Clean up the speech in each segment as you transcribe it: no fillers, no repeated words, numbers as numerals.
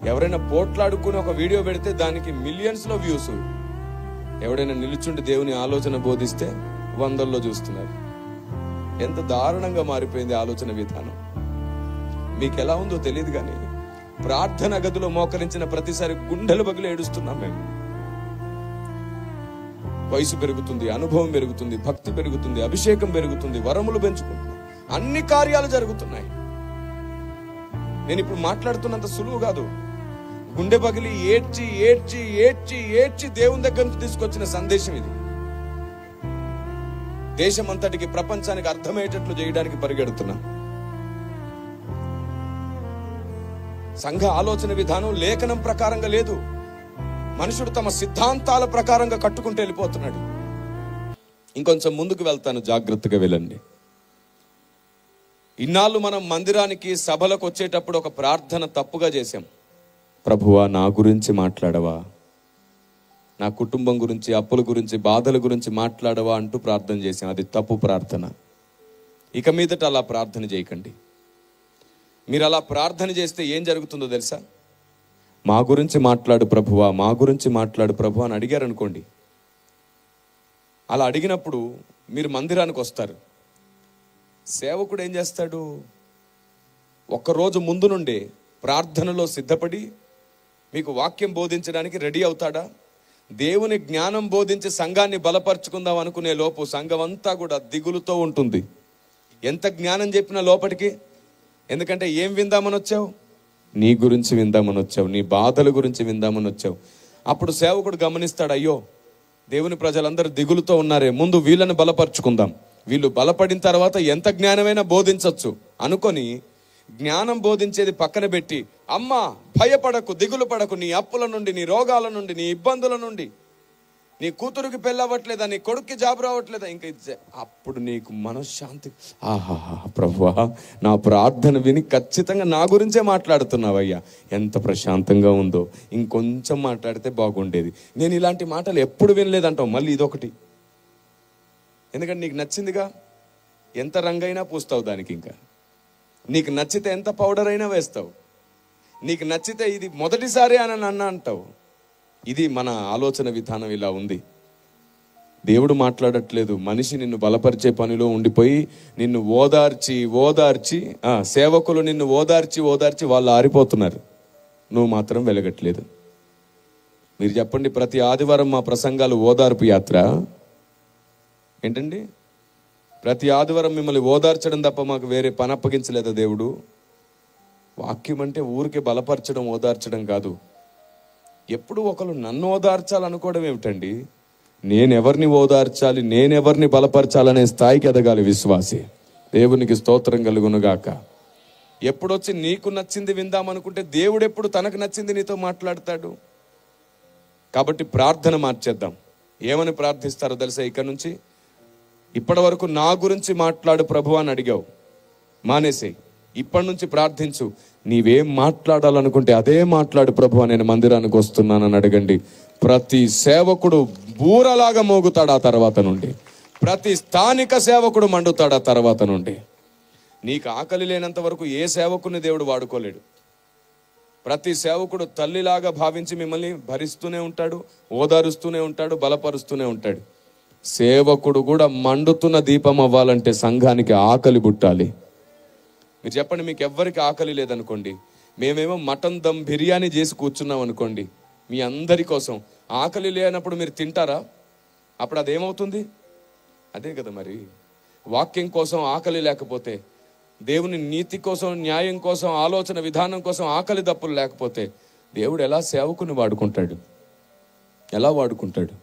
ఎవరైనా పోట్లాడుకుని ఒక వీడియో పెడితే దానికి మిలియన్స్ లో వ్యూస్. ఎవడైనా నిలుచుండి దేవుని ఆలోచన బోధిస్తే 100లో చూస్తున్నారు. ఎంత దారుణంగా మారిపోయింది ఆలోచన విధానం. మీకు ఎలా ఉందో తెలియదు కానీ ప్రార్థన గదిలో మోకరించిన ప్రతిసారి గుండెలు పగిలి ఏడుస్తున్నాం మేము. వయసు పెరుగుతుంది, అనుభవం పెరుగుతుంది, భక్తి పెరుగుతుంది, అభిషేకం పెరుగుతుంది, వరములు పెంచుకుంటున్నాం, అన్ని కార్యాలు జరుగుతున్నాయి. నేను ఇప్పుడు మాట్లాడుతున్నంత సులువు కాదు. గుండె పగిలి ఏడ్చి ఏడ్చి ఏడ్చి ఏడ్చి దేవుని దగ్గర నుంచి తీసుకొచ్చిన సందేశం ఇది. దేశమంతటికి, ప్రపంచానికి అర్థమయ్యేటట్లు చేయడానికి పరిగెడుతున్నాం. సంఘ ఆలోచన విధానం లేఖనం ప్రకారంగా లేదు. మనుషుడు తమ సిద్ధాంతాల ప్రకారంగా కట్టుకుంటూ వెళ్ళిపోతున్నాడు. ఇంకొంచెం ముందుకు వెళ్తాను, జాగ్రత్తగా వెళ్ళండి. ఇన్నాళ్ళు మనం మందిరానికి, సభలకు వచ్చేటప్పుడు ఒక ప్రార్థన తప్పుగా చేశాం. ప్రభువా, నా గురించి మాట్లాడవా, నా కుటుంబం గురించి, అప్పుల గురించి, బాధల గురించి మాట్లాడవా అంటూ ప్రార్థన చేశాం. అది తప్పు ప్రార్థన. ఇక మీదట అలా ప్రార్థన చేయకండి. మీరు అలా ప్రార్థన చేస్తే ఏం జరుగుతుందో తెలుసా? మా గురించి మాట్లాడు ప్రభువా, మా గురించి మాట్లాడు ప్రభువా అని అడిగారు అనుకోండి. అలా అడిగినప్పుడు మీరు మందిరానికి వస్తారు. సేవకుడు ఏం చేస్తాడు? ఒక్కరోజు ముందు నుండే ప్రార్థనలో సిద్ధపడి మీకు వాక్యం బోధించడానికి రెడీ అవుతాడా? దేవుని జ్ఞానం బోధించి సంఘాన్ని బలపరుచుకుందాం అనుకునే లోపు సంఘం అంతా కూడా దిగులుతో ఉంటుంది. ఎంత జ్ఞానం చెప్పినా లోపలికి. ఎందుకంటే ఏం విందామని వచ్చావు? నీ గురించి విందామని వచ్చావు, నీ బాధల గురించి విందామని వచ్చావు. అప్పుడు సేవకుడు గమనిస్తాడు, అయ్యో దేవుని ప్రజలందరూ దిగులుతో ఉన్నారే, ముందు వీళ్ళని బలపరుచుకుందాం, వీళ్ళు బలపడిన తర్వాత ఎంత జ్ఞానమైనా బోధించవచ్చు అనుకొని జ్ఞానం బోధించేది పక్కన పెట్టి, అమ్మా భయపడకు, దిగులు పడకు, నీ అప్పుల నుండి, నీ రోగాల నుండి, నీ ఇబ్బందుల నుండి, నీ కూతురుకి పెళ్ళవట్లేదా, నీ కొడుక్కి జాబ్ రావట్లేదా, ఇంకా అప్పుడు నీకు మనశ్శాంతి. ఆహా ప్రభువా, నా ప్రార్థన విని ఖచ్చితంగా నా గురించే మాట్లాడుతున్నావయ్యా, ఎంత ప్రశాంతంగా ఉందో, ఇంకొంచెం మాట్లాడితే బాగుండేది. నేను ఇలాంటి మాటలు ఎప్పుడు వినలేదంటావు. మళ్ళీ ఇదొకటి. ఎందుకంటే నీకు నచ్చిందిగా, ఎంత రంగైనా పూస్తావు దానికి. ఇంకా నీకు నచ్చితే ఎంత పౌడర్ అయినా వేస్తావు. నీకు నచ్చితే ఇది మొదటిసారి అని అన్న అంటావు. ఇది మన ఆలోచన విధానం ఇలా ఉంది. దేవుడు మాట్లాడట్లేదు. మనిషి నిన్ను బలపరిచే పనిలో ఉండిపోయి నిన్ను ఓదార్చి ఓదార్చి, సేవకులు నిన్ను ఓదార్చి ఓదార్చి వాళ్ళు ఆరిపోతున్నారు. నువ్వు మాత్రం వెలగట్లేదు. మీరు చెప్పండి, ప్రతి ఆదివారం మా ప్రసంగాలు ఓదార్పు యాత్ర ఏంటండి? ప్రతి ఆదివారం మిమ్మల్ని ఓదార్చడం తప్ప మాకు వేరే పని అప్పగించలేదా దేవుడు? వాక్యం అంటే ఊరికే బలపరచడం, ఓదార్చడం కాదు. ఎప్పుడు ఒకరు నన్ను ఓదార్చాలనుకోవడం ఏమిటండి? నేనెవరిని ఓదార్చాలి, నేనెవరిని బలపరచాలనే స్థాయికి ఎదగాలి విశ్వాసి. దేవునికి స్తోత్రం కలుగునుగాక. ఎప్పుడొచ్చి నీకు నచ్చింది విందామనుకుంటే దేవుడు ఎప్పుడు తనకు నచ్చింది నీతో మాట్లాడతాడు. కాబట్టి ప్రార్థన మార్చేద్దాం. ఏమని ప్రార్థిస్తారో తెలుసా? ఇక నుంచి ఇప్పటి వరకు నా గురించి మాట్లాడు ప్రభు అని అడిగావు, మానేసే. ఇప్పటి నుంచి ప్రార్థించు, నీవేం మాట్లాడాలనుకుంటే అదే మాట్లాడు ప్రభు, నేను మందిరానికి వస్తున్నానని అడగండి. ప్రతి సేవకుడు బూరలాగా మోగుతాడు. ఆ తర్వాత నుండి ప్రతి స్థానిక సేవకుడు మండుతాడు. ఆ తర్వాత నుండి నీకు ఆకలి లేనంత వరకు ఏ సేవకుని దేవుడు వాడుకోలేడు. ప్రతి సేవకుడు తల్లిలాగా భావించి మిమ్మల్ని భరిస్తూనే ఉంటాడు, ఓదారుస్తూనే ఉంటాడు, బలపరుస్తూనే ఉంటాడు. సేవకుడు కూడా మండుతున్న దీపం అవ్వాలంటే సంఘానికి ఆకలి పుట్టాలి. మీరు చెప్పండి, మీకు ఎవ్వరికి ఆకలి లేదనుకోండి, మేమేమో మటన్ దమ్ బిర్యానీ చేసి కూర్చున్నాం అనుకోండి మీ అందరి కోసం. ఆకలి లేనప్పుడు మీరు తింటారా? అప్పుడు అదేమవుతుంది? అదే కదా మరి. వాక్యం కోసం ఆకలి లేకపోతే, దేవుని నీతి కోసం, న్యాయం కోసం, ఆలోచన విధానం కోసం ఆకలి దప్పులు లేకపోతే దేవుడు ఎలా సేవకుని వాడుకుంటాడు? ఎలా వాడుకుంటాడు?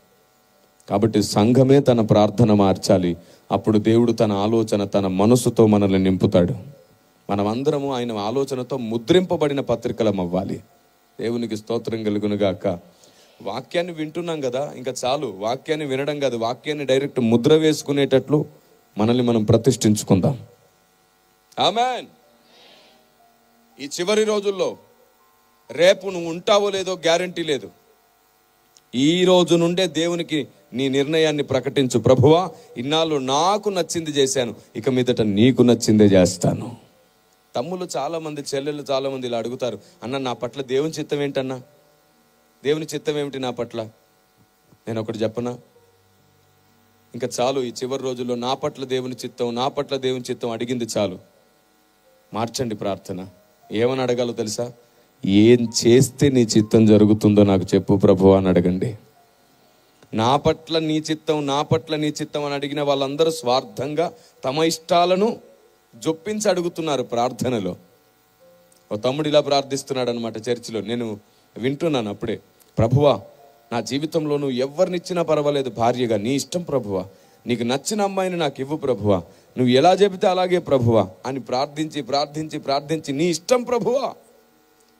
కాబట్టి సంఘమే తన ప్రార్థన మార్చాలి. అప్పుడు దేవుడు తన ఆలోచన, తన మనసుతో మనల్ని నింపుతాడు. మనమందరము ఆయన ఆలోచనతో ముద్రింపబడిన పత్రికలం అవ్వాలి. దేవునికి స్తోత్రం కలుగునుగాక. వాక్యాన్ని వింటున్నాం కదా, ఇంకా చాలు. వాక్యాన్ని వినడం కాదు, వాక్యాన్ని డైరెక్ట్ ముద్ర వేసుకునేటట్లు మనల్ని మనం ప్రతిష్ఠించుకుందాం. ఆమేన్. ఈ చివరి రోజుల్లో రేపు నువ్వు ఉంటావో లేదో గ్యారంటీ లేదు. ఈ రోజు నుండే దేవునికి నీ నిర్ణయాన్ని ప్రకటించు. ప్రభువా, ఇన్నాళ్ళు నాకు నచ్చింది చేశాను, ఇక మీదట నీకు నచ్చిందే చేస్తాను. తమ్ముళ్ళు చాలామంది, చెల్లెళ్ళు చాలామంది ఇలా అడుగుతారు, అన్న నా పట్ల దేవుని చిత్తం ఏంటన్నా, దేవుని చిత్తం ఏమిటి నా పట్ల? నేను ఒకటి చెప్పనా, ఇంకా చాలు ఈ చివరి రోజుల్లో నా పట్ల దేవుని చిత్తం, నా పట్ల దేవుని చిత్తం అడిగింది చాలు. మార్చండి ప్రార్థన. ఏమని అడగాలో తెలుసా? ఏం చేస్తే నీ చిత్తం జరుగుతుందో నాకు చెప్పు ప్రభువా అని అడగండి. నా పట్ల నీ చిత్తం, నా పట్ల నీ చిత్తం అని అడిగిన వాళ్ళందరూ స్వార్థంగా తమ ఇష్టాలను జొప్పించి అడుగుతున్నారు ప్రార్థనలో. ఓ తమ్ముడు ఇలా ప్రార్థిస్తున్నాడు అనమాట చర్చిలో. నేను వింటున్నాను అప్పుడే, ప్రభువా నా జీవితంలో నువ్వు ఎవరినిచ్చినా పర్వాలేదు భార్యగా, నీ ఇష్టం ప్రభువా, నీకు నచ్చిన అమ్మాయిని నాకు ఇవ్వు ప్రభువా, నువ్వు ఎలా చెబితే అలాగే ప్రభువా అని ప్రార్థించి ప్రార్థించి ప్రార్థించి, నీ ఇష్టం ప్రభువా,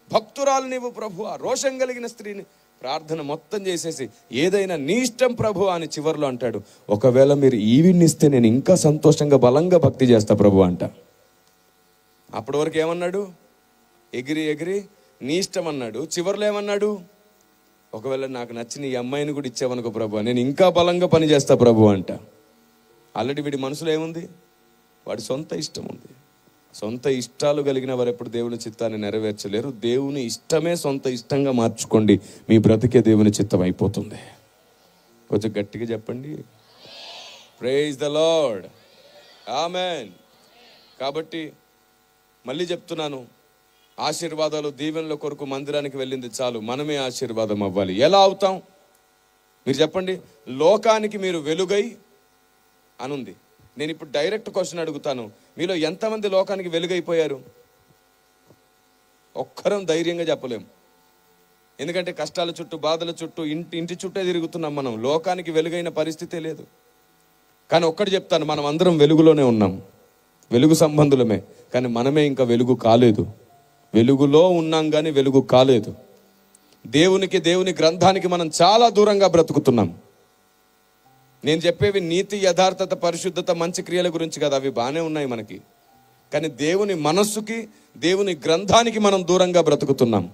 భక్తురాలు నీవు ప్రభువా, రోషం కలిగిన స్త్రీని, ప్రార్థన మొత్తం చేసేసి ఏదైనా నీ ఇష్టం ప్రభువా అని చివరిలో అంటాడు, ఒకవేళ మీరు ఈవినిస్తే నేను ఇంకా సంతోషంగా బలంగా భక్తి చేస్తా ప్రభు అంట. అప్పటి వరకు ఏమన్నాడు? ఎగిరి ఎగిరి నీ ఇష్టం అన్నాడు. చివరిలో ఏమన్నాడు? ఒకవేళ నాకు నచ్చిన ఈ అమ్మాయిని కూడా ఇచ్చావనుకో ప్రభు, నేను ఇంకా బలంగా పని చేస్తా ప్రభు అంట. ఆల్రెడీ వీడి మనసులో ఏముంది? వాడి సొంత ఇష్టం ఉంది. సొంత ఇష్టాలు కలిగిన వారు ఎప్పుడు దేవుని చిత్తాన్ని నెరవేర్చలేరు. దేవుని ఇష్టమే సొంత ఇష్టంగా మార్చుకోండి, మీ బ్రతికే దేవుని చిత్తం అయిపోతుంది. కొంచెం గట్టిగా చెప్పండి, ప్రైజ్ ద లార్డ్, ఆమెన్. కాబట్టి మళ్ళీ చెప్తున్నాను, ఆశీర్వాదాలు దీవెనల కొరకు మందిరానికి వెళ్ళింది చాలు, మనమే ఆశీర్వాదం అవ్వాలి. ఎలా అవుతాం మీరు చెప్పండి? లోకానికి మీరు వెలుగై అనుంది. నేను ఇప్పుడు డైరెక్ట్ క్వశ్చన్ అడుగుతాను, మీలో ఎంతమంది లోకానికి వెలుగైపోయారు? ఒక్కరం ధైర్యంగా చెప్పలేం. ఎందుకంటే కష్టాల చుట్టూ, బాధల చుట్టూ, ఇంటి చుట్టే తిరుగుతున్నాం మనం. లోకానికి వెలుగైన పరిస్థితే లేదు. కానీ ఒక్కటి చెప్తాను, మనం అందరం వెలుగులోనే ఉన్నాం, వెలుగు సంబంధులమే. కానీ మనమే ఇంకా వెలుగు కాలేదు. వెలుగులో ఉన్నాం కానీ వెలుగు కాలేదు. దేవునికి, దేవుని గ్రంథానికి మనం చాలా దూరంగా బ్రతుకుతున్నాం. నేను చెప్పేవి నీతి, యథార్థత, పరిశుద్ధత, మంచి క్రియల గురించి కదా, అవి బాగానే ఉన్నాయి మనకి. కానీ దేవుని మనస్సుకి, దేవుని గ్రంథానికి మనం దూరంగా బ్రతుకుతున్నాం.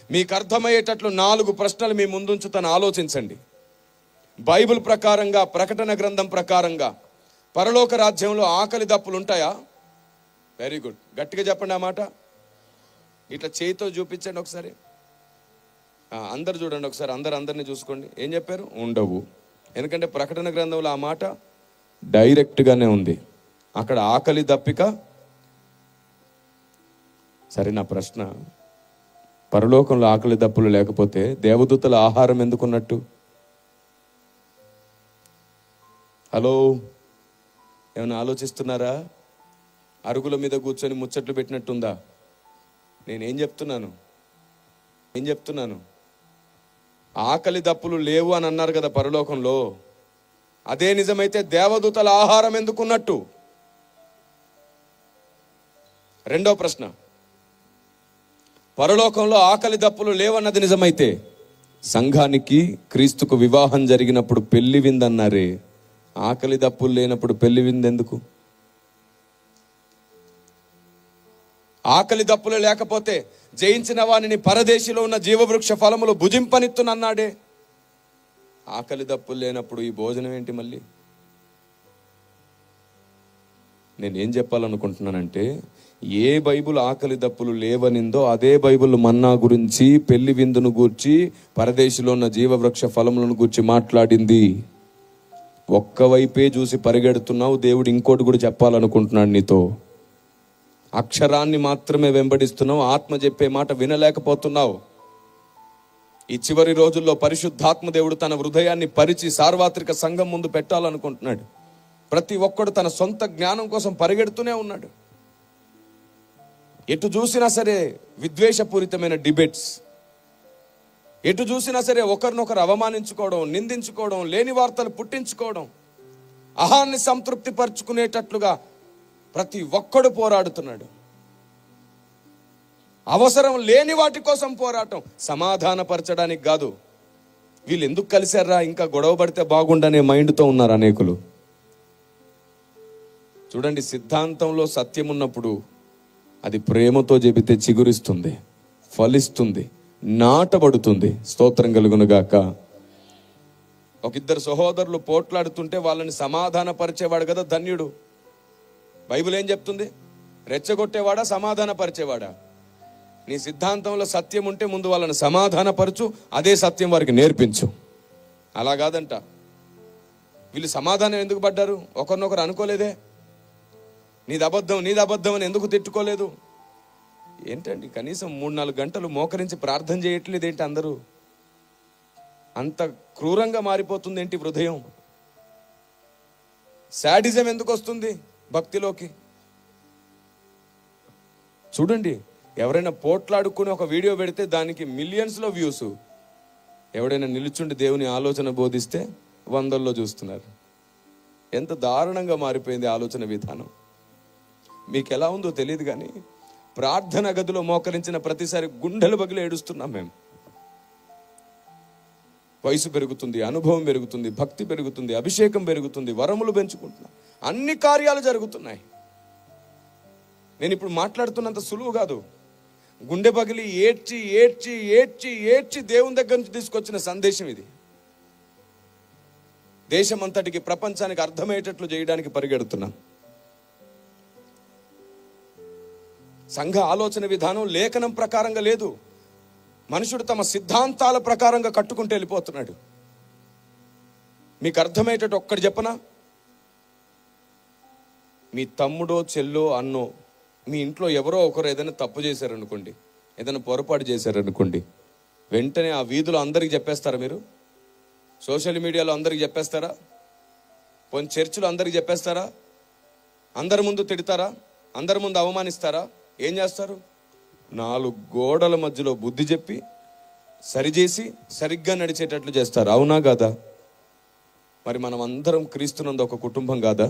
మీకు అర్థమయ్యేటట్లు 4 ప్రశ్నలు మీ ముందుంచుతాను, ఆలోచించండి. బైబిల్ ప్రకారంగా, ప్రకటన గ్రంథం ప్రకారంగా పరలోక రాజ్యంలో ఆకలి దప్పులు ఉంటాయా? వెరీ గుడ్, గట్టిగా చెప్పండి ఆ మాట. ఇట్లా చేతితో చూపించండి ఒకసారి, అందరు చూడండి ఒకసారి, అందరిని చూసుకోండి. ఏం చెప్పారు? ఉండవు. ఎందుకంటే ప్రకటన గ్రంథంలో ఆ మాట డైరెక్ట్గానే ఉంది. అక్కడ ఆకలి దప్పిక. సరే, నా ప్రశ్న, పరలోకంలో ఆకలి దప్పులు లేకపోతే దేవదూతల ఆహారం ఎందుకున్నట్టు? హలో, ఏమైనా ఆలోచిస్తున్నారా? అరుగుల మీద కూర్చొని ముచ్చట్లు పెట్టినట్టుందా? నేనేం చెప్తున్నాను? ఆకలి దప్పులు లేవు అని అన్నారు కదా పరలోకంలో. అదే నిజమైతే దేవదూతల ఆహారం ఎందుకున్నట్టు? రెండో ప్రశ్న, పరలోకంలో ఆకలి దప్పులు లేవన్నది నిజమైతే సంఘానికి, క్రీస్తుకు వివాహం జరిగినప్పుడు పెళ్లి విందన్నారే, ఆకలి దప్పులు లేనప్పుడు పెళ్లి విందెందుకు? ఆకలి దప్పులు లేకపోతే జయించిన వానిని పరదేశిలో ఉన్న జీవవృక్ష ఫలములు భుజింపనిత్తునన్నాడే, ఆకలి దప్పులు లేనప్పుడు ఈ భోజనం ఏంటి? మళ్ళీ నేనేం చెప్పాలనుకుంటున్నానంటే, ఏ బైబుల్ ఆకలి దప్పులు లేవనిందో అదే బైబుల్ మన్నా గురించి, పెళ్లి విందును గూర్చి, పరదేశిలో ఉన్న జీవవృక్ష ఫలములను గూర్చి మాట్లాడింది. ఒక్కవైపే చూసి పరిగెడుతున్నావు, దేవుడు ఇంకోటి కూడా చెప్పాలనుకుంటున్నాడు నీతో. అక్షరాన్ని మాత్రమే వెంబడిస్తున్నావు, ఆత్మ చెప్పే మాట వినలేకపోతున్నావు. ఈ చివరి రోజుల్లో పరిశుద్ధాత్మ దేవుడు తన హృదయాన్ని పరిచి సార్వత్రిక సంఘం ముందు పెట్టాలనుకుంటున్నాడు. ప్రతి ఒక్కడు తన సొంత జ్ఞానం కోసం పరిగెడుతూనే ఉన్నాడు. ఎటు చూసినా సరే విద్వేషపూరితమైన డిబేట్స్, ఎటు చూసినా సరే ఒకరినొకరు అవమానించుకోవడం, నిందించుకోవడం, లేని వార్తలు పుట్టించుకోవడం, అహాన్ని సంతృప్తి పరుచుకునేటట్లుగా ప్రతి ఒక్కడు పోరాడుతున్నాడు. అవసరం లేని వాటి కోసం పోరాటం, సమాధానపరచడానికి కాదు. వీళ్ళు ఎందుకు కలిశారా, ఇంకా గొడవ పడితే బాగుండనే మైండ్తో ఉన్నారు అనేకులు. చూడండి, సిద్ధాంతంలో సత్యం ఉన్నప్పుడు అది ప్రేమతో చెబితే చిగురిస్తుంది, ఫలిస్తుంది, నాటబడుతుంది. స్తోత్రం కలుగునుగాక. ఒక ఇద్దరు సహోదరులు పోట్లాడుతుంటే వాళ్ళని సమాధానపరిచేవాడు కదా ధన్యుడు. బైబిల్ ఏం చెప్తుంది? రెచ్చగొట్టేవాడా, సమాధానపరిచేవాడా? నీ సిద్ధాంతంలో సత్యం ఉంటే ముందు వాళ్ళని సమాధానపరచు, అదే సత్యం వారికి నేర్పించు. అలా కాదంట. వీళ్ళు సమాధానం ఎందుకు పడ్డారు? ఒకరినొకరు అనుకోలేదే. నీది అబద్ధం అని ఎందుకు తిట్టుకోలేదు? ఏంటండి, కనీసం 3-4 గంటలు మోకరించి ప్రార్థన చేయట్లేదు ఏంటి? అందరూ అంత క్రూరంగా మారిపోతుంది ఏంటి హృదయం? శాడిజం ఎందుకు వస్తుంది భక్తిలోకి? చూడండి, ఎవరైనా పోట్లాడుకుని ఒక వీడియో పెడితే దానికి మిలియన్స్లో వ్యూస్. ఎవడైనా నిలుచుండి దేవుని ఆలోచన బోధిస్తే 100ల్లో చూస్తున్నారు. ఎంత దారుణంగా మారిపోయింది ఆలోచన విధానం. మీకు ఎలా ఉందో తెలియదు కానీ ప్రార్థన గదిలో మోకరించిన ప్రతిసారి గుండెలు పగిలి ఏడుస్తున్నాం మేము. వయసు పెరుగుతుంది, అనుభవం పెరుగుతుంది, భక్తి పెరుగుతుంది, అభిషేకం పెరుగుతుంది, వరములు పెంచుకుంటున్నాం, అన్ని కార్యాలు జరుగుతున్నాయి. నేను ఇప్పుడు మాట్లాడుతున్నంత సులువు కాదు. గుండె పగిలి ఏడ్చి ఏడ్చి ఏడ్చి ఏడ్చి దేవుని దగ్గర నుంచి తీసుకొచ్చిన సందేశం ఇది. దేశమంతటికి, ప్రపంచానికి అర్థమయ్యేటట్లు చేయడానికి పరిగెడుతున్నాం. సంఘ ఆలోచన విధానం లేఖనం ప్రకారంగా లేదు. మనుషుడు తమ సిద్ధాంతాల ప్రకారంగా కట్టుకుంటూ వెళ్ళిపోతున్నాడు. మీకు అర్థమయ్యేటట్టు ఒక్కటి చెప్పనా? మీ తమ్ముడో, చెల్లో, అన్నో మీ ఇంట్లో ఎవరో ఒకరు ఏదైనా తప్పు చేశారనుకోండి, ఏదైనా పొరపాటు చేశారనుకోండి, వెంటనే ఆ వీధిలో అందరికి చెప్పేస్తారా? మీరు సోషల్ మీడియాలో అందరికి చెప్పేస్తారా? పోనీ చర్చిలో అందరికి చెప్పేస్తారా? అందరి ముందు తిడతారా? అందరి ముందు అవమానిస్తారా? ఏం చేస్తారు? 4 గోడల మధ్యలో బుద్ధి చెప్పి సరిచేసి సరిగ్గా నడిచేటట్లు చేస్తారు. అవునా కాదా? మరి మనం అందరం క్రీస్తునందు ఒక కుటుంబం కాదా?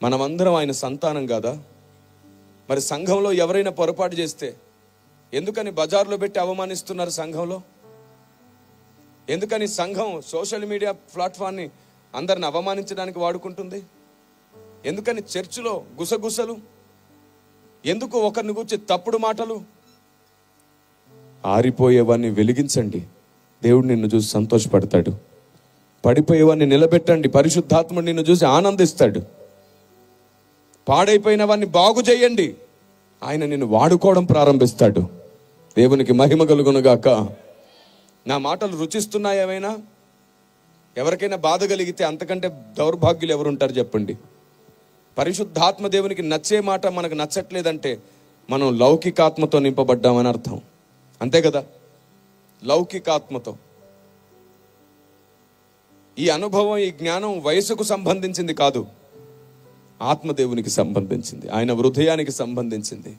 మనమందరం ఆయన సంతానం కాదా? మరి సంఘంలో ఎవరైనా పొరపాటు చేస్తే ఎందుకని బజార్లో పెట్టి అవమానిస్తున్నారు? సంఘంలో ఎందుకని సంఘం సోషల్ మీడియా ప్లాట్ఫామ్ని అందరిని అవమానించడానికి వాడుకుంటుంది? ఎందుకని చర్చిలో గుసగుసలు? ఎందుకు ఒకరిని గురించి తప్పుడు మాటలు? ఆరిపోయేవాన్ని వెలిగించండి, దేవుడు నిన్ను చూసి సంతోషపడతాడు. పడిపోయేవాన్ని నిలబెట్టండి, పరిశుద్ధాత్ముడు నిన్ను చూసి ఆనందిస్తాడు. పాడైపోయిన వాన్ని బాగు చేయండి, ఆయన నిన్ను వాడుకోవడం ప్రారంభిస్తాడు. దేవునికి మహిమ కలుగునుగాక. నా మాటలు రుచిస్తున్నాయేమైనా? ఎవరికైనా బాధ కలిగితే అంతకంటే దౌర్భాగ్యులు ఎవరుంటారు చెప్పండి? పరిశుద్ధాత్మ దేవునికి నచ్చే మాట మనకు నచ్చట్లేదంటే మనం లౌకికాత్మతో నింపబడ్డామని అర్థం. అంతే కదా? లౌకికాత్మతో. ఈ అనుభవం, ఈ జ్ఞానం వయసుకు సంబంధించింది కాదు, ఆత్మదేవునికి సంబంధించింది, ఆయన హృదయానికి సంబంధించింది.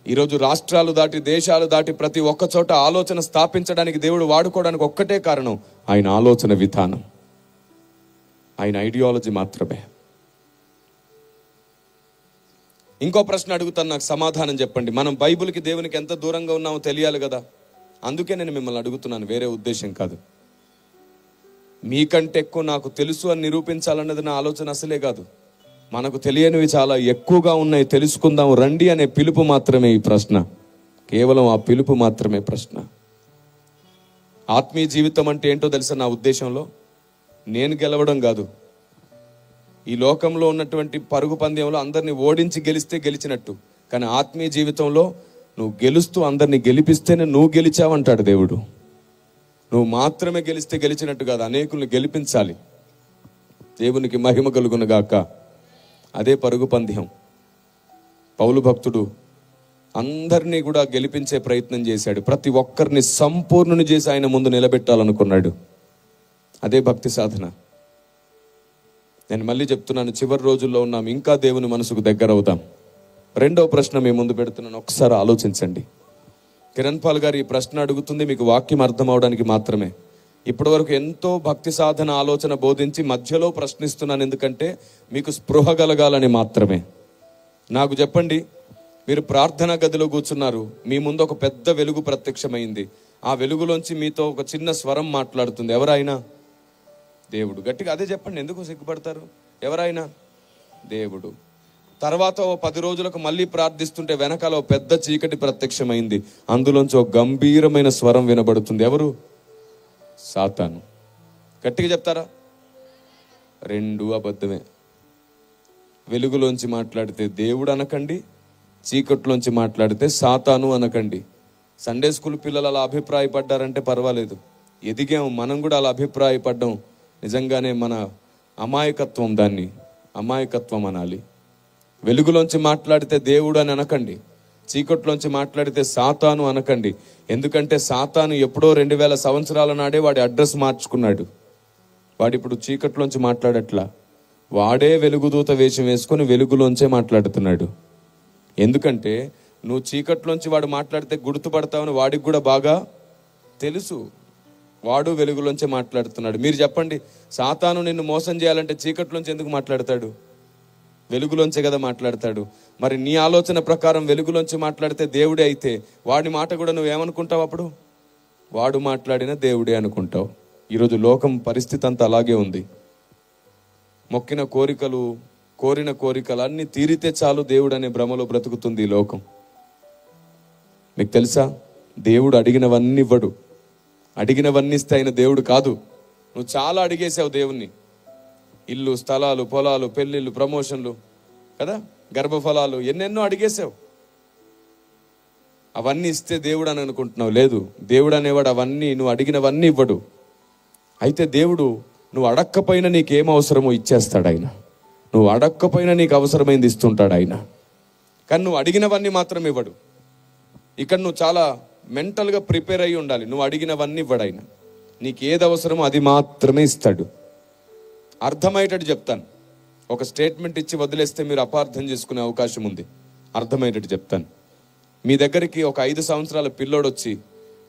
ఈరోజు రాష్ట్రాలు దాటి, దేశాలు దాటి ప్రతి ఒక్క చోట ఆలోచన స్థాపించడానికి, దేవుడు వాడుకోవడానికి ఒక్కటే కారణం, ఆయన ఆలోచన విధానం, ఆయన ఐడియాలజీ మాత్రమే. ఇంకో ప్రశ్న అడుగుతాను, నాకు సమాధానం చెప్పండి. మనం బైబిల్కి, దేవునికి ఎంత దూరంగా ఉన్నామో తెలియాలి కదా. అందుకే నేను మిమ్మల్ని అడుగుతున్నాను, వేరే ఉద్దేశం కాదు. మీకంటే ఎక్కువ నాకు తెలుసు అని నిరూపించాలన్నది నా ఆలోచన అసలే కాదు. మనకు తెలియనివి చాలా ఎక్కువగా ఉన్నాయి, తెలుసుకుందాం రండి అనే పిలుపు మాత్రమే ఈ ప్రశ్న. కేవలం ఆ పిలుపు మాత్రమే ప్రశ్న. ఆత్మీయ జీవితం అంటే ఏంటో తెలుసా? నా ఉద్దేశంలో నేను గెలవడం కాదు. ఈ లోకంలో ఉన్నటువంటి పరుగు పందెంలో అందరినీ ఓడించి గెలిస్తే గెలిచినట్టు, కానీ ఆత్మీయ జీవితంలో నువ్వు గెలుస్తూ అందరినీ గెలిపిస్తేనే నువ్వు గెలిచావంటాడు దేవుడు. నువ్వు మాత్రమే గెలిస్తే గెలిచినట్టు కాదు, అనేకుల్ని గెలిపించాలి. దేవునికి మహిమ కలుగునుగాక. అదే పరుగు పందెం. పౌలు భక్తుడు అందరినీ కూడా గెలిపించే ప్రయత్నం చేశాడు. ప్రతి ఒక్కరిని సంపూర్ణుని చేసి ఆయన ముందు నిలబెట్టాలనుకున్నాడు. అదే భక్తి సాధన. నేను మళ్ళీ చెప్తున్నాను, చివరి రోజుల్లో ఉన్నాం, ఇంకా దేవుని మనసుకు దగ్గర అవుతాం. రెండవ ప్రశ్న మీ ముందు పెడుతున్నాను, ఒకసారి ఆలోచించండి. కిరణ్ పాల్ గారు ఈ ప్రశ్న అడుగుతుంది మీకు వాక్యం అర్థం అవడానికి మాత్రమే. ఇప్పటి వరకు ఎంతో భక్తి సాధన ఆలోచన బోధించి మధ్యలో ప్రశ్నిస్తున్నాను, ఎందుకంటే మీకు స్పృహ కలగాలని మాత్రమే. నాకు చెప్పండి, మీరు ప్రార్థనా గదిలో కూర్చున్నారు, మీ ముందు ఒక పెద్ద వెలుగు ప్రత్యక్షమైంది. ఆ వెలుగులోంచి మీతో ఒక చిన్న స్వరం మాట్లాడుతుంది. ఎవరైనా? దేవుడు. గట్టిగా అదే చెప్పండి, ఎందుకు సిగ్గుపడతారు? ఎవరైనా? దేవుడు. తర్వాత 10 రోజులకు మళ్ళీ ప్రార్థిస్తుంటే వెనకాల ఒక పెద్ద చీకటి ప్రత్యక్షమైంది. అందులోంచి ఒక గంభీరమైన స్వరం వినబడుతుంది. ఎవరు? సాతాను. గట్టిగా చెప్తారా? 2 అబద్ధమే. వెలుగులోంచి మాట్లాడితే దేవుడు అనకండి, చీకట్లోంచి మాట్లాడితే సాతాను అనకండి. సండే స్కూల్ పిల్లలు అలా అభిప్రాయపడ్డారంటే పర్వాలేదు, ఎదిగాం మనం కూడా అలా అభిప్రాయపడ్డం నిజంగానే మన అమాయకత్వం, దాన్ని అమాయకత్వం అనాలి. వెలుగులోంచి మాట్లాడితే దేవుడు అని అనకండి, చీకట్లోంచి మాట్లాడితే సాతాను అనకండి. ఎందుకంటే సాతాను ఎప్పుడో 2000 సంవత్సరాల నాడే వాడి అడ్రస్ మార్చుకున్నాడు. వాడిప్పుడు చీకట్లోంచి మాట్లాడట్లా, వాడే వెలుగుదూత వేషం వేసుకొని వెలుగులోంచే మాట్లాడుతున్నాడు. ఎందుకంటే నువ్వు చీకట్లోంచి వాడు మాట్లాడితే గుర్తుపడతావని వాడికి కూడా బాగా తెలుసు. వాడు వెలుగులోంచే మాట్లాడుతున్నాడు. మీరు చెప్పండి, సాతాను నిన్ను మోసం చేయాలంటే చీకట్లోంచి ఎందుకు మాట్లాడతాడు? వెలుగులోంచే కదా మాట్లాడతాడు. మరి నీ ఆలోచన ప్రకారం వెలుగులోంచి మాట్లాడితే దేవుడే అయితే వాడి మాట కూడా నువ్వేమనుకుంటావు? అప్పుడు వాడు మాట్లాడిన దేవుడే అనుకుంటావు. ఈరోజు లోకం పరిస్థితి అంతా అలాగే ఉంది. మొక్కిన కోరికలు, కోరిన కోరికలు అన్నీ తీరితే చాలు దేవుడు అనే భ్రమలో బ్రతుకుతుంది ఈ లోకం. మీకు తెలుసా, దేవుడు అడిగినవన్నీ ఇవ్వడు. అడిగినవన్నీ ఇస్తే ఆయన దేవుడు కాదు. నువ్వు చాలా అడిగేసావు దేవుణ్ణి. ఇల్లు, స్థలాలు, పొలాలు, పెళ్ళిళ్ళు, ప్రమోషన్లు కదా, గర్భఫలాలు, ఎన్నెన్నో అడిగేసావు. అవన్నీ ఇస్తే దేవుడు అని అనుకుంటున్నావు. లేదు, దేవుడు అనేవాడు అవన్నీ, నువ్వు అడిగినవన్నీ ఇవ్వడు. అయితే దేవుడు నువ్వు అడక్కపోయినా నీకేం అవసరమో ఇచ్చేస్తాడు ఆయన. నువ్వు అడక్కపోయినా నీకు అవసరమైంది ఇస్తుంటాడు ఆయన. కానీ నువ్వు అడిగినవన్నీ మాత్రం ఇవ్వడు. ఇక్కడ నువ్వు చాలా మెంటల్గా ప్రిపేర్ అయ్యి ఉండాలి. నువ్వు అడిగినవన్నీ ఇవ్వడు ఆయన. నీకు ఏది అవసరమో అది మాత్రమే ఇస్తాడు. అర్థమయ్యేటట్టు చెప్తాను. ఒక స్టేట్మెంట్ ఇచ్చి వదిలేస్తే మీరు అపార్థం చేసుకునే అవకాశం ఉంది. అర్థమయ్యేటట్టు చెప్తాను. మీ దగ్గరికి ఒక 5 సంవత్సరాల పిల్లోడు వచ్చి,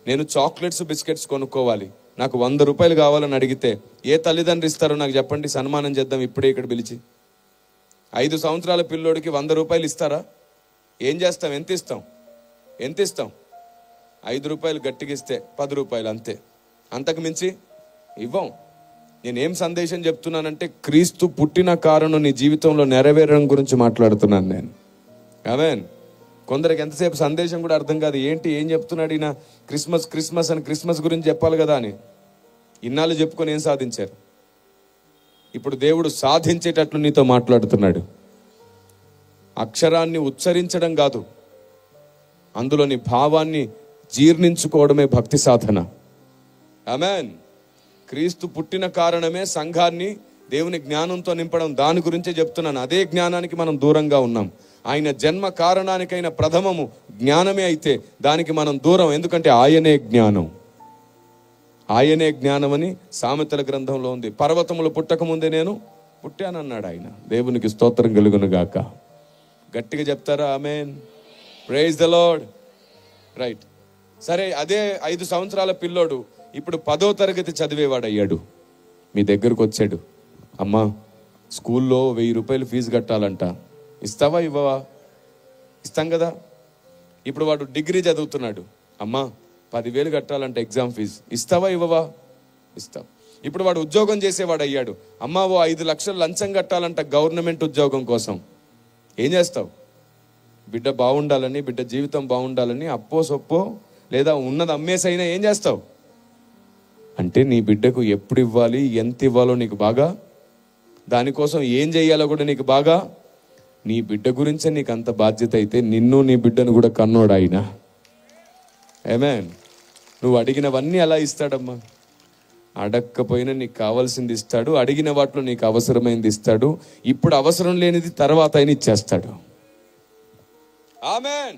నేను చాక్లెట్స్, బిస్కెట్స్ కొనుక్కోవాలి, నాకు 100 రూపాయలు కావాలని అడిగితే ఏ తల్లిదండ్రులు ఇస్తారో నాకు చెప్పండి, సన్మానం చేద్దాం ఇప్పుడే ఇక్కడ పిలిచి. 5 సంవత్సరాల పిల్లోడికి 100 రూపాయలు ఇస్తారా? ఏం చేస్తాం? ఎంత ఇస్తాం? 5 రూపాయలు గట్టిగా ఇస్తే 10 రూపాయలు, అంతే. అంతకు మించి ఇవ్వం. నేనేం సందేశం చెప్తున్నానంటే, క్రీస్తు పుట్టిన కారణం నీ జీవితంలో నెరవేరడం గురించి మాట్లాడుతున్నాను నేను. ఆమేన్. కొందరికి ఎంతసేపు సందేశం కూడా అర్థం కాదు. ఏం చెప్తున్నాడు ఈయన? క్రిస్మస్ అని క్రిస్మస్ గురించి చెప్పాలి కదా అని ఇన్నాళ్ళు చెప్పుకొని ఏం సాధించారు? ఇప్పుడు దేవుడు సాధించేటట్లు నీతో మాట్లాడుతున్నాడు. అక్షరాన్ని ఉచ్చరించడం కాదు, అందులోని భావాన్ని జీర్ణించుకోవడమే భక్తి సాధన. ఆమేన్. క్రీస్తు పుట్టిన కారణమే సంఘాన్ని దేవుని జ్ఞానంతో నింపడం. దాని గురించే చెప్తున్నాను. అదే జ్ఞానానికి మనం దూరంగా ఉన్నాం. ఆయన జన్మ కారణానికైన ప్రథమము జ్ఞానమే అయితే దానికి మనం దూరం. ఎందుకంటే ఆయనే జ్ఞానం. ఆయనే జ్ఞానం అని సామెతల గ్రంథంలో ఉంది. పర్వతములు పుట్టకముందే నేను పుట్టానన్నాడు ఆయన. దేవునికి స్తోత్రం కలుగును గాక. గట్టిగా చెప్తారా? Amen. Praise the lord. Right. సరే, అదే 5 సంవత్సరాల పిల్లోడు ఇప్పుడు 10వ తరగతి చదివేవాడు అయ్యాడు. మీ దగ్గరకు వచ్చాడు, అమ్మా స్కూల్లో 1000 రూపాయలు ఫీజు కట్టాలంట, ఇస్తావా ఇవ్వవా? ఇస్తాం కదా. ఇప్పుడు వాడు డిగ్రీ చదువుతున్నాడు, అమ్మా 10,000 కట్టాలంట ఎగ్జామ్ ఫీజు, ఇస్తావా ఇవ్వవా? ఇస్తాం. ఇప్పుడు వాడు ఉద్యోగం చేసేవాడు అయ్యాడు, అమ్మా ఓ 5 లక్షలు లంచం కట్టాలంట గవర్నమెంట్ ఉద్యోగం కోసం, ఏం చేస్తావు? బిడ్డ బాగుండాలని, బిడ్డ జీవితం బాగుండాలని అప్పో సొప్పో లేదా ఉన్నది అమ్మేసైనా ఏం చేస్తావు? అంటే నీ బిడ్డకు ఎప్పుడు ఇవ్వాలి, ఎంత ఇవ్వాలో నీకు బాగా, దానికోసం ఏం చేయాలో కూడా నీకు బాగా, నీ బిడ్డ గురించే నీకు అంత బాధ్యత అయితే నిన్ను నీ బిడ్డను కూడా కన్నోడు ఆయన. ఆమేన్. నువ్వు అడిగినవన్నీ అలా ఇస్తాడమ్మా. అడక్కపోయినా నీకు కావాల్సింది ఇస్తాడు, అడిగిన వాటిలో నీకు అవసరమైంది ఇస్తాడు, ఇప్పుడు అవసరం లేనిది తర్వాత ఆయన ఇచ్చేస్తాడు. ఆమేన్.